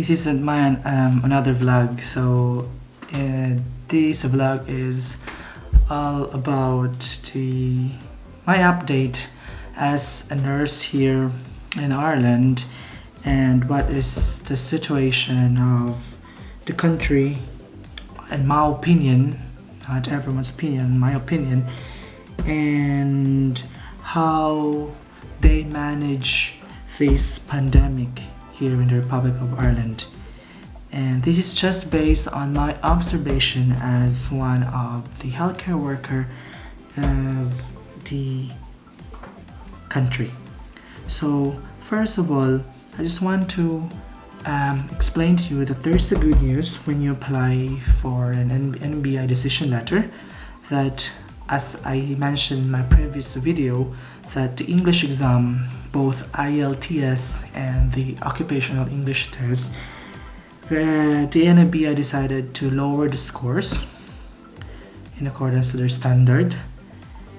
This is my another vlog. So this vlog is all about my update as a nurse here in Ireland, and what is the situation of the country, in my opinion, not everyone's opinion, my opinion, and how they manage this pandemic here in the Republic of Ireland. And this is just based on my observation as one of the healthcare worker of the country. So first of all, I just want to explain to you that there's the good news when you apply for an NBI decision letter, that as I mentioned in my previous video, that the English exam, both IELTS and the occupational English test, the NBI decided to lower the scores in accordance to their standard,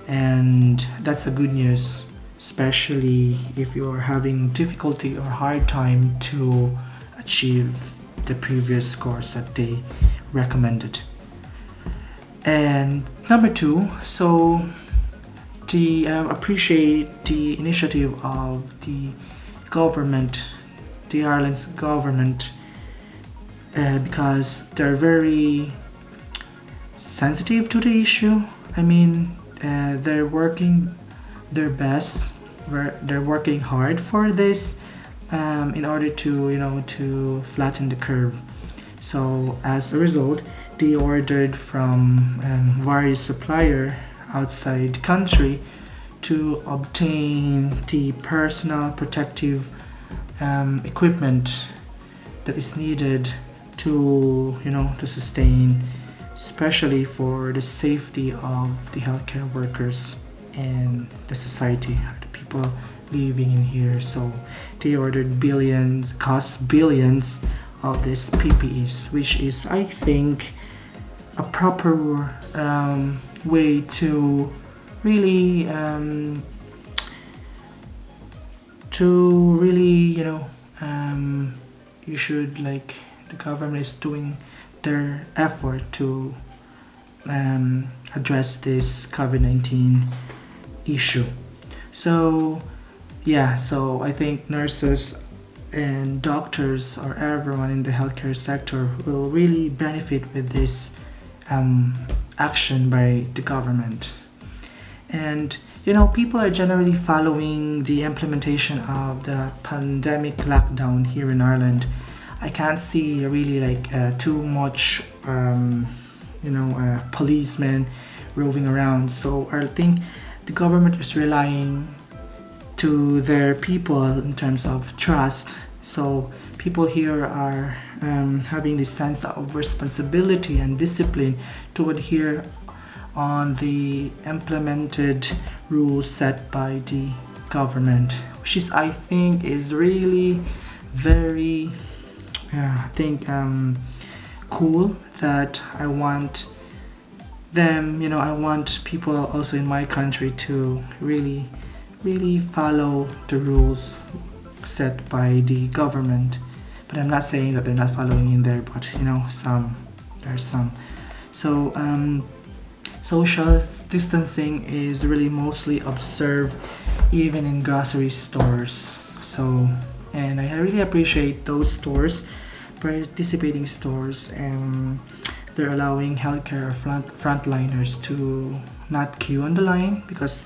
and that's a good news, especially if you're having difficulty or hard time to achieve the previous scores that they recommended. And number two, so appreciate the initiative of the government, the Ireland's government, because they're very sensitive to the issue. I mean, they're working their best. They're working hard for this in order to flatten the curve. So as a result, they ordered from various supplier outside the country to obtain the personal protective equipment that is needed to sustain, especially for the safety of the healthcare workers and the society, the people living in here. So they ordered cost billions of these PPEs, which is, I think, a proper way to really you should, like, the government is doing their effort to address this COVID-19 issue. So yeah, so I think nurses and doctors or everyone in the healthcare sector will really benefit with this action by the government. And people are generally following the implementation of the pandemic lockdown here in Ireland. I can't see really too much policemen roving around. So I think the government is relying to their people in terms of trust. So people here are having this sense of responsibility and discipline to adhere on the implemented rules set by the government, which is, I think, is really very cool. That I want them, I want people also in my country to really follow the rules set by the government. But I'm not saying that they're not following in there, but there's some. So social distancing is really mostly observed even in grocery stores. So, and I really appreciate those stores, participating stores, and they're allowing healthcare frontliners to not queue on the line, because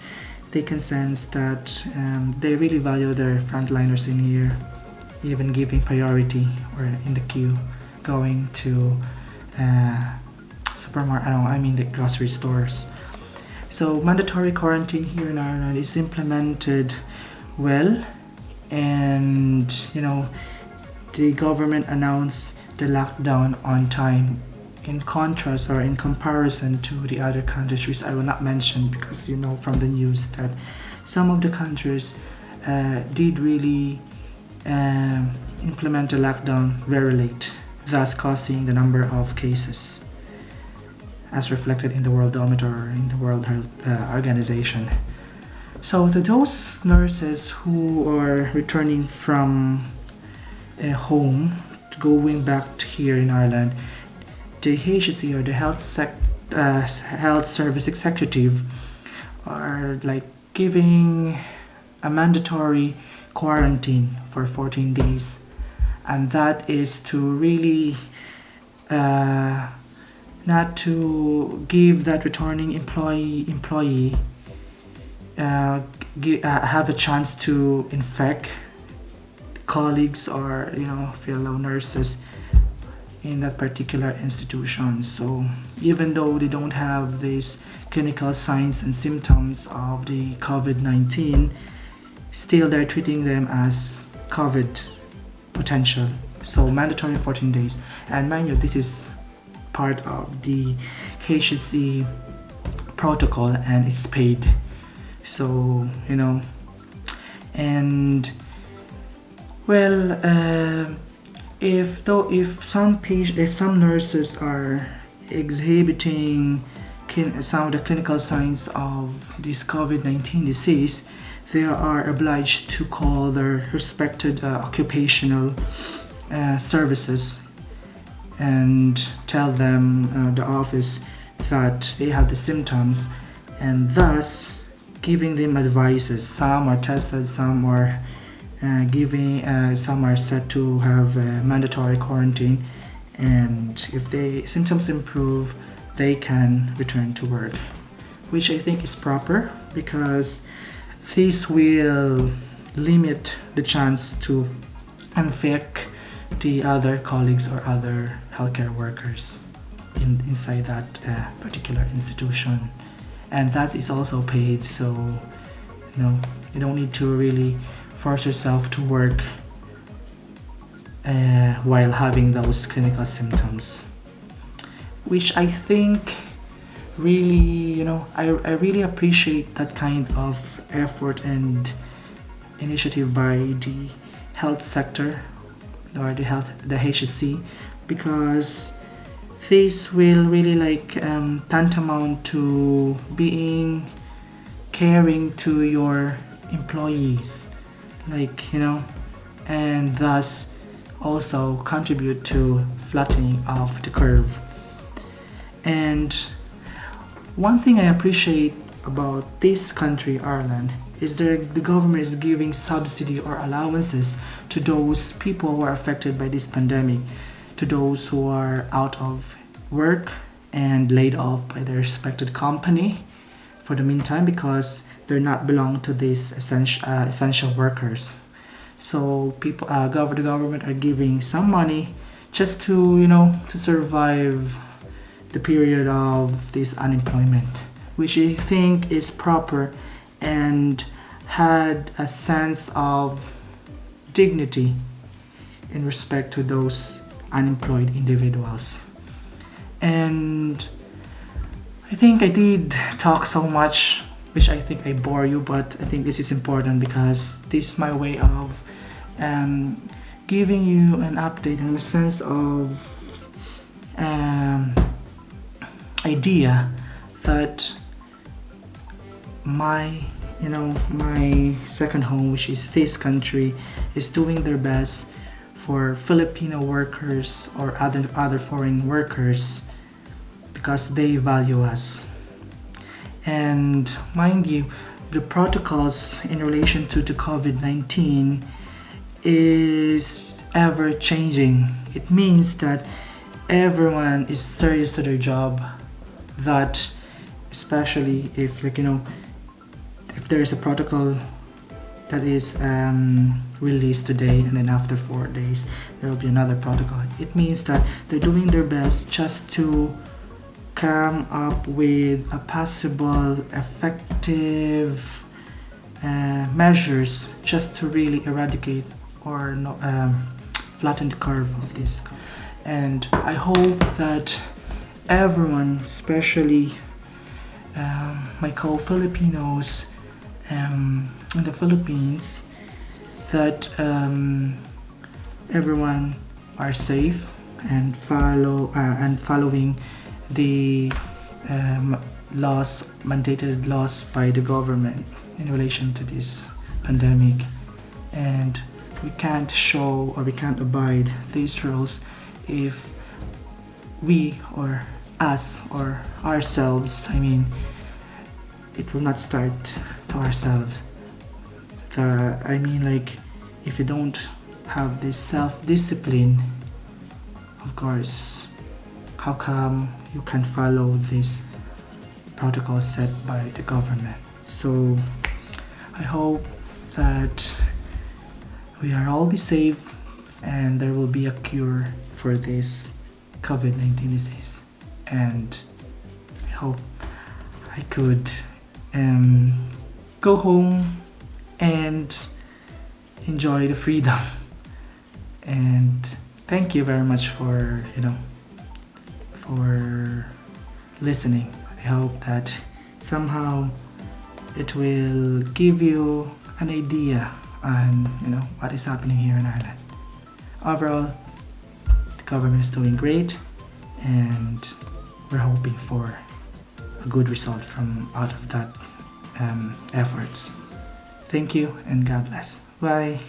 they can sense that they really value their frontliners in here, even giving priority or in the queue going to the grocery stores. So mandatory quarantine here in Ireland is implemented well, and the government announced the lockdown on time, in contrast or in comparison to the other countries, which I will not mention, because from the news that some of the countries did really implement the lockdown very late, thus causing the number of cases as reflected in the Worldometer or in the World Health Organization. So to those nurses who are returning from home going back to here in Ireland, the HSE or the health service executive are like giving a mandatory quarantine for 14 days, and that is to really not to give that returning employee have a chance to infect colleagues or fellow nurses in that particular institution. So even though they don't have these clinical signs and symptoms of the COVID-19, still they're treating them as COVID potential. So mandatory 14 days. And mind you, this is part of the HSE protocol and it's paid. So, and well, if some nurses are exhibiting some of the clinical signs of this COVID-19 disease, they are obliged to call their respected occupational services and tell them the office that they have the symptoms, and thus giving them advices. Some are tested, some are some are said to have mandatory quarantine, and if the symptoms improve, they can return to work, which I think is proper because this will limit the chance to infect the other colleagues or other healthcare workers inside that particular institution. And that is also paid, so you don't need to really force yourself to work while having those clinical symptoms, which I think really, I really appreciate that kind of effort and initiative by the health sector or the HSC, because this will really tantamount to being caring to your employees, and thus also contribute to flattening of the curve. And one thing I appreciate about this country, Ireland, is that the government is giving subsidy or allowances to those people who are affected by this pandemic, to those who are out of work and laid off by their respected company for the meantime because they're not belong to these essential workers. So the government are giving some money just to to survive the period of this unemployment, which I think is proper and had a sense of dignity in respect to those unemployed individuals. And I think I did talk so much, which I think I bore you, but I think this is important because this is my way of giving you an update and a sense of idea that my second home, which is this country, is doing their best for Filipino workers or other foreign workers because they value us. And mind you, the protocols in relation to the COVID-19 is ever changing. It means that everyone is serious to their job, that especially if if there is a protocol that is released today and then after 4 days there will be another protocol. It means that they're doing their best just to come up with a possible effective measures just to really eradicate or flatten the curve of this. And I hope that everyone, especially my co-Filipinos in the Philippines, that everyone are safe and following the mandated laws by the government in relation to this pandemic. And we can't show or we can't abide these rules if we or us or ourselves, it will not start to ourselves. Like, if you don't have this self-discipline, of course, how come you can follow this protocol set by the government? So I hope that we are all be safe and there will be a cure for this COVID-19 disease. And I hope I could go home and enjoy the freedom. And thank you very much for for listening. I hope that somehow it will give you an idea on what is happening here in Ireland. Overall, the government is doing great, and we're hoping for a good result from out of that efforts. Thank you and God bless. Bye.